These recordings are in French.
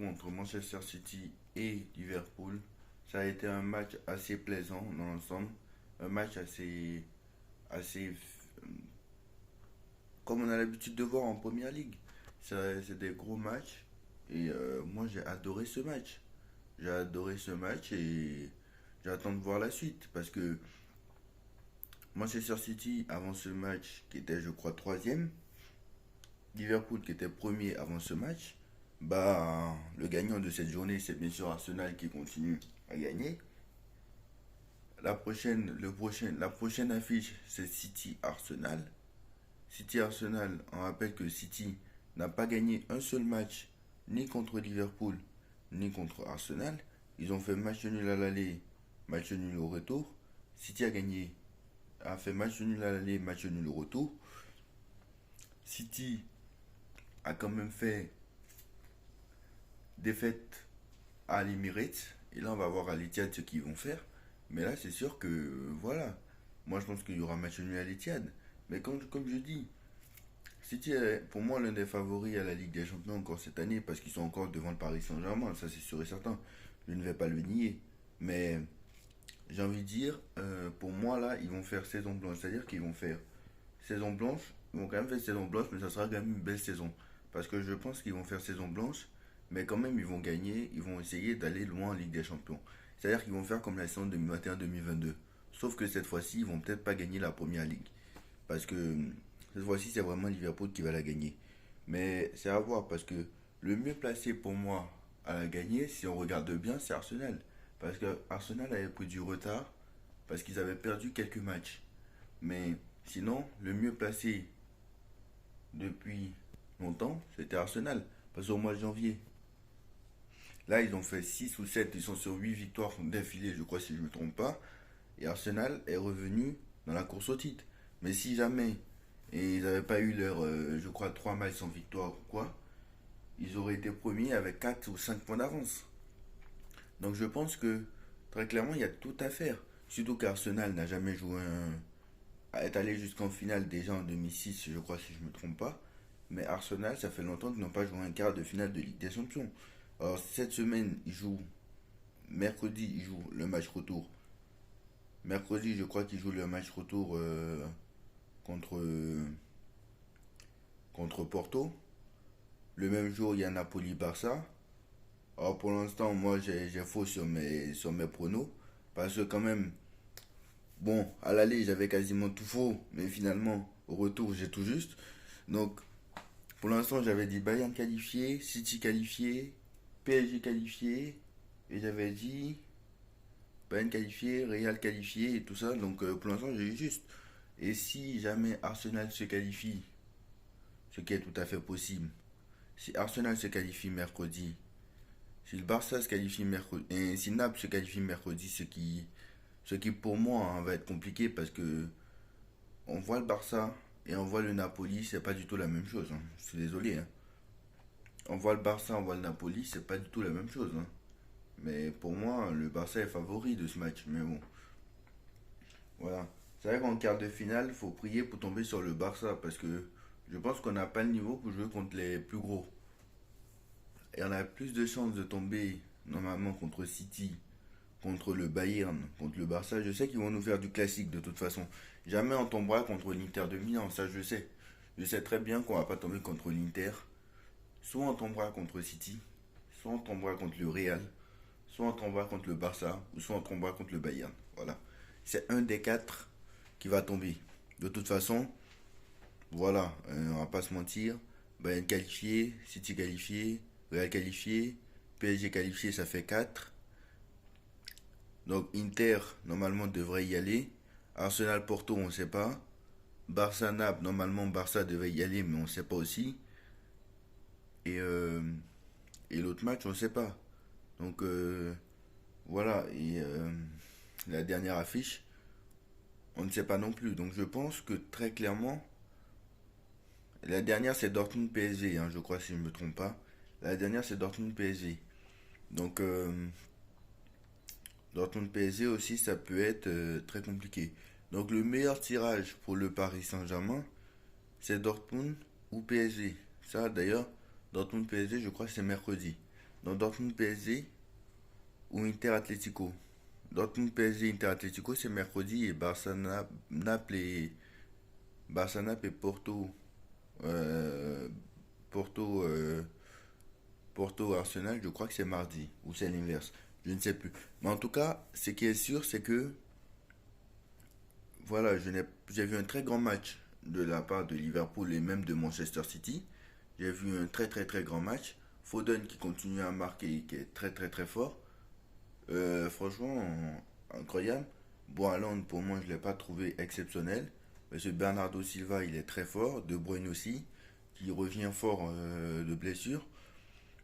retour entre Manchester City et Liverpool. Ça a été un match assez plaisant dans l'ensemble. Un match assez comme on a l'habitude de voir en Première Ligue. C'est des gros matchs. Et moi, j'ai adoré ce match. J'ai adoré ce match et j'attends de voir la suite. Parce que Manchester City, avant ce match, qui était, je crois, troisième, Liverpool, qui était premier avant ce match, bah, le gagnant de cette journée, c'est bien sûr Arsenal qui continue à gagner. La prochaine affiche, c'est City Arsenal. City Arsenal, on rappelle que City n'a pas gagné un seul match, ni contre Liverpool, ni contre Arsenal. Ils ont fait match nul à l'aller, match nul au retour. City a fait match nul à l'aller, match nul au retour. City a quand même fait défaite à l'Emirates. Et là, on va voir à l'Etihad ce qu'ils vont faire. Mais là, c'est sûr que, voilà. Moi, je pense qu'il y aura match nul à l'Etihad. Mais comme je dis, City est pour moi l'un des favoris à la Ligue des Champions encore cette année parce qu'ils sont encore devant le Paris Saint-Germain. Ça, c'est sûr et certain. Je ne vais pas le nier. Mais j'ai envie de dire, pour moi, là, ils vont faire saison blanche. C'est-à-dire qu'ils vont faire saison blanche. Ils vont quand même faire saison blanche, mais ça sera quand même une belle saison. Parce que je pense qu'ils vont faire saison blanche, mais quand même, ils vont gagner. Ils vont essayer d'aller loin en Ligue des Champions. C'est-à-dire qu'ils vont faire comme la saison 2021-2022. Sauf que cette fois-ci, ils vont peut-être pas gagner la première ligue. Parce que cette fois-ci, c'est vraiment Liverpool qui va la gagner. Mais c'est à voir parce que le mieux placé pour moi à la gagner, si on regarde bien, c'est Arsenal. Parce que Arsenal avait pris du retard parce qu'ils avaient perdu quelques matchs. Mais sinon, le mieux placé depuis longtemps, c'était Arsenal. Parce qu'au mois de janvier, là, ils ont fait 6 ou 7, ils sont sur 8 victoires d'affilée, je crois, si je ne me trompe pas. Et Arsenal est revenu dans la course au titre. Mais si jamais et ils n'avaient pas eu leur, je crois, 3 matchs sans victoire ou quoi, ils auraient été premiers avec 4 ou 5 points d'avance. Donc je pense que très clairement, il y a tout à faire. Surtout qu'Arsenal n'a jamais joué est allé jusqu'en finale déjà en 2006, je crois, si je ne me trompe pas. Mais Arsenal, ça fait longtemps qu'ils n'ont pas joué un quart de finale de Ligue des Champions. Alors cette semaine, mercredi, ils jouent le match retour. Mercredi, je crois qu'ils jouent le match retour contre, contre Porto. Le même jour, il y a Napoli-Barça. Alors pour l'instant, moi j'ai faux sur mes pronos. Parce que quand même, bon, à l'aller j'avais quasiment tout faux. Mais finalement, au retour, j'ai tout juste. Donc pour l'instant, j'avais dit Bayern qualifié, City qualifié, PSG qualifié. Et j'avais dit Bayern qualifié, Real qualifié et tout ça. Donc pour l'instant, j'ai eu juste. Et si jamais Arsenal se qualifie, ce qui est tout à fait possible, si Arsenal se qualifie mercredi, si le Barça se qualifie mercredi, et si Naples se qualifie mercredi, ce qui pour moi hein, va être compliqué parce que on voit le Barça et on voit le Napoli, c'est pas du tout la même chose. Hein. Je suis désolé. Hein. On voit le Barça, on voit le Napoli, c'est pas du tout la même chose. Hein. Mais pour moi, le Barça est favori de ce match. Mais bon, voilà. C'est vrai qu'en quart de finale, il faut prier pour tomber sur le Barça parce que je pense qu'on n'a pas le niveau pour jouer contre les plus gros. Et on a plus de chances de tomber normalement contre City, contre le Bayern, contre le Barça. Je sais qu'ils vont nous faire du classique de toute façon. Jamais on tombera contre l'Inter de Milan, ça je sais. Je sais très bien qu'on va pas tomber contre l'Inter. Soit on tombera contre City, soit on tombera contre le Real, soit on tombera contre le Barça, ou soit on tombera contre le Bayern. Voilà. C'est un des quatre qui va tomber. De toute façon, voilà, on va pas se mentir. Bayern qualifié, City qualifié, Real qualifié, PSG qualifié, ça fait 4. Donc Inter, normalement, devrait y aller. Arsenal Porto, on ne sait pas. Barça Naples, normalement, Barça devrait y aller, mais on ne sait pas aussi. Et, euh, et l'autre match, on ne sait pas. Donc voilà. Et la dernière affiche, on ne sait pas non plus. Donc je pense que très clairement, la dernière c'est Dortmund PSG, hein, je crois si je ne me trompe pas. La dernière c'est Dortmund PSG. Donc Dortmund PSG aussi ça peut être très compliqué. Donc le meilleur tirage pour le Paris Saint-Germain c'est Dortmund ou PSG. Ça d'ailleurs, Dortmund PSG je crois que c'est mercredi. dans Dortmund PSG ou Inter Atlético. Dortmund PSG Inter Atlético c'est mercredi et Naples et euh, Porto Porto Arsenal, je crois que c'est mardi ou c'est l'inverse. Je ne sais plus. Mais en tout cas, ce qui est sûr, c'est que voilà, j'ai vu un très grand match de la part de Liverpool et même de Manchester City. J'ai vu un très très très grand match. Foden qui continue à marquer, qui est très très très fort. Franchement, incroyable. Bon, Haaland, pour moi, je ne l'ai pas trouvé exceptionnel. Parce que Bernardo Silva, il est très fort. De Bruyne aussi, qui revient fort de blessure.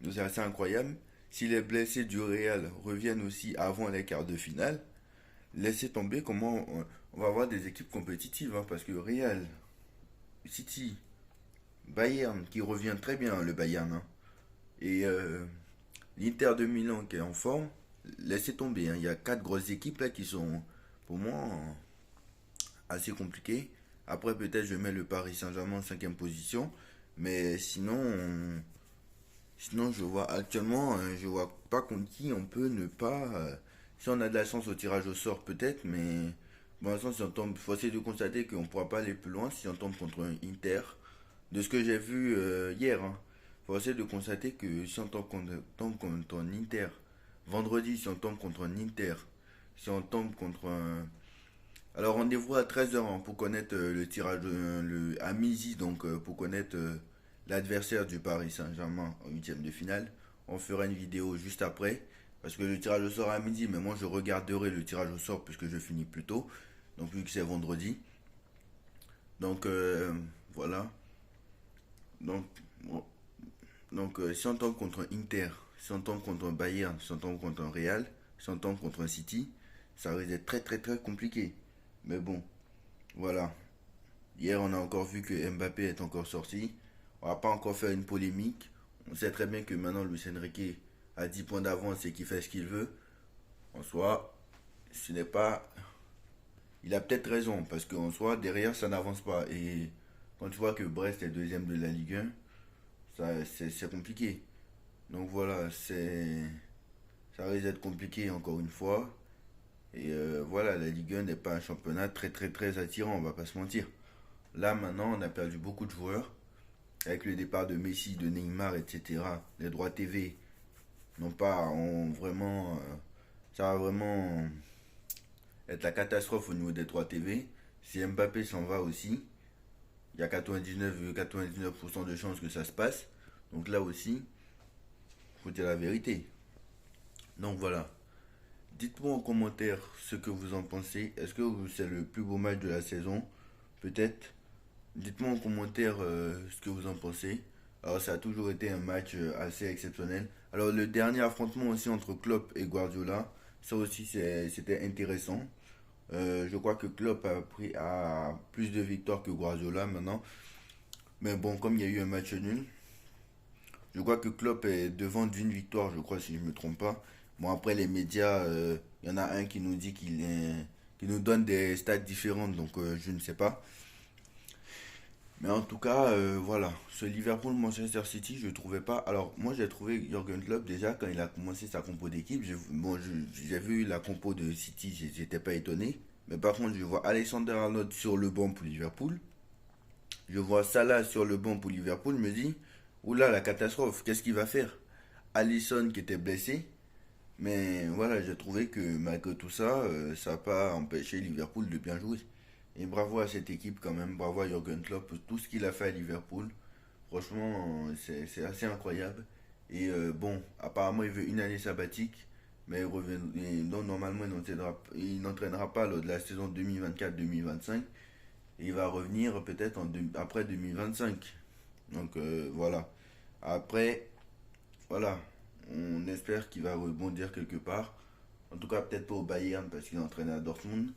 Donc c'est assez incroyable. Si les blessés du Real reviennent aussi avant les quarts de finale, laissez tomber comment on va avoir des équipes compétitives. Hein, parce que Real, City, Bayern qui revient très bien, le Bayern. Hein, et l'Inter de Milan qui est en forme, laissez tomber. Hein, il y a quatre grosses équipes là qui sont pour moi assez compliquées. Après peut-être je mets le Paris Saint-Germain en cinquième position. Mais sinon, je vois actuellement, je vois pas contre qui on peut ne pas. Si on a de la chance au tirage au sort, peut-être, mais pour l'instant, si on tombe, faut essayer de constater qu'on ne pourra pas aller plus loin si on tombe contre un Inter. De ce que j'ai vu hier, hein, faut essayer de constater que si on tombe contre un Inter, vendredi, si on tombe contre un Inter, si on tombe contre un. Alors, rendez-vous à 13h hein, pour connaître le tirage à midi, donc pour connaître l'adversaire du Paris Saint-Germain en huitième de finale. On fera une vidéo juste après. Parce que le tirage au sort à midi, mais moi je regarderai le tirage au sort puisque je finis plus tôt. Donc vu que c'est vendredi. Donc voilà. Donc, bon. Donc si on tombe contre un Inter, si on tombe contre un Bayern, si on tombe contre un Real, si on tombe contre un City, ça risque d'être très très très compliqué. Mais bon, voilà. Hier on a encore vu que Mbappé est encore sorti. On va pas encore faire une polémique. On sait très bien que maintenant Luis Enrique a 10 points d'avance et qu'il fait ce qu'il veut. En soi, ce n'est pas. Il a peut-être raison, parce qu'en soi, derrière, ça n'avance pas. Et quand tu vois que Brest est deuxième de la Ligue 1, c'est compliqué. Donc voilà, ça risque d'être compliqué encore une fois. Et voilà, la Ligue 1 n'est pas un championnat très très très attirant, on va pas se mentir. Là maintenant, on a perdu beaucoup de joueurs. Avec le départ de Messi, de Neymar, etc. Les droits TV n'ont pas, ont vraiment, ça va vraiment être la catastrophe au niveau des droits TV. Si Mbappé s'en va aussi, il y a 99% de chances que ça se passe. Donc là aussi, faut dire la vérité. Donc voilà. Dites-moi en commentaire ce que vous en pensez. Est-ce que c'est le plus beau match de la saison? Peut-être. Dites-moi en commentaire ce que vous en pensez. Alors ça a toujours été un match assez exceptionnel. Alors le dernier affrontement aussi entre Klopp et Guardiola, ça aussi c'était intéressant. Je crois que Klopp a plus de victoires que Guardiola maintenant. Mais bon, comme il y a eu un match nul, je crois que Klopp est devant d'une victoire, je crois si je ne me trompe pas. Bon après les médias, il y en a un qui nous dit qui nous donne des stats différentes, donc je ne sais pas. Mais en tout cas, voilà, ce Liverpool-Manchester City, je ne trouvais pas. Alors, moi, j'ai trouvé Jürgen Klopp déjà quand il a commencé sa compo d'équipe. Bon, j'ai vu la compo de City, j'étais pas étonné. Mais par contre, je vois Alexander Arnold sur le banc pour Liverpool. Je vois Salah sur le banc pour Liverpool. Je me dis, oula, la catastrophe, qu'est-ce qu'il va faire? Alisson qui était blessé. Mais voilà, j'ai trouvé que malgré tout ça, ça n'a pas empêché Liverpool de bien jouer. Et bravo à cette équipe quand même, bravo à Jürgen Klopp pour tout ce qu'il a fait à Liverpool. Franchement, c'est assez incroyable. Et bon, apparemment il veut une année sabbatique, mais non, normalement il n'entraînera pas lors de la saison 2024-2025. Et il va revenir peut-être après 2025. Donc voilà. Après, voilà, on espère qu'il va rebondir quelque part. En tout cas, peut-être pas au Bayern parce qu'il entraîne à Dortmund.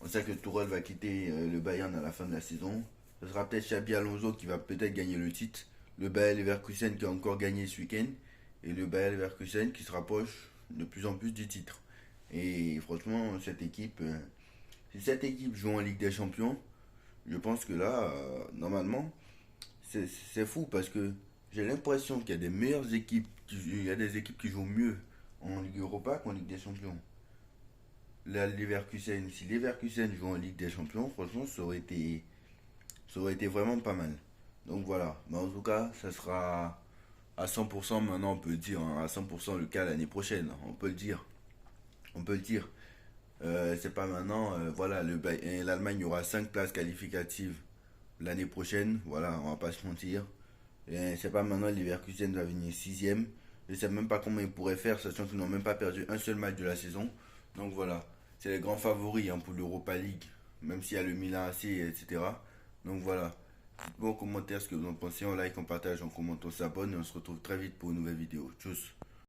On sait que Tourelle va quitter le Bayern à la fin de la saison. Ce sera peut-être Xabi Alonso qui va peut-être gagner le titre. Le Bayer Leverkusen qui a encore gagné ce week-end. Et le Bayer Leverkusen qui se rapproche de plus en plus du titre. Et franchement, si cette équipe joue en Ligue des Champions, je pense que là, normalement, c'est fou parce que j'ai l'impression qu'il y a des meilleures équipes, il y a des équipes qui jouent mieux en Ligue Europa qu'en Ligue des Champions. La Leverkusen, si Leverkusen joue en Ligue des Champions, franchement, ça aurait été vraiment pas mal. Donc voilà, mais en tout cas, ça sera à 100% maintenant, on peut le dire, hein, à 100% le cas l'année prochaine, on peut le dire. On peut le dire. C'est pas maintenant, voilà, l'Allemagne y aura 5 places qualificatives l'année prochaine, voilà, on va pas se mentir. Et c'est pas maintenant, Leverkusen va venir sixième. Je sais même pas comment ils pourraient faire, sachant qu'ils n'ont même pas perdu un seul match de la saison. Donc voilà, c'est les grands favoris hein, pour l'Europa League, même s'il y a le Milan AC, etc. Donc voilà, dites-moi en commentaire ce que vous en pensez, on like, on partage, on commente, on s'abonne et on se retrouve très vite pour une nouvelle vidéo. Tchuss.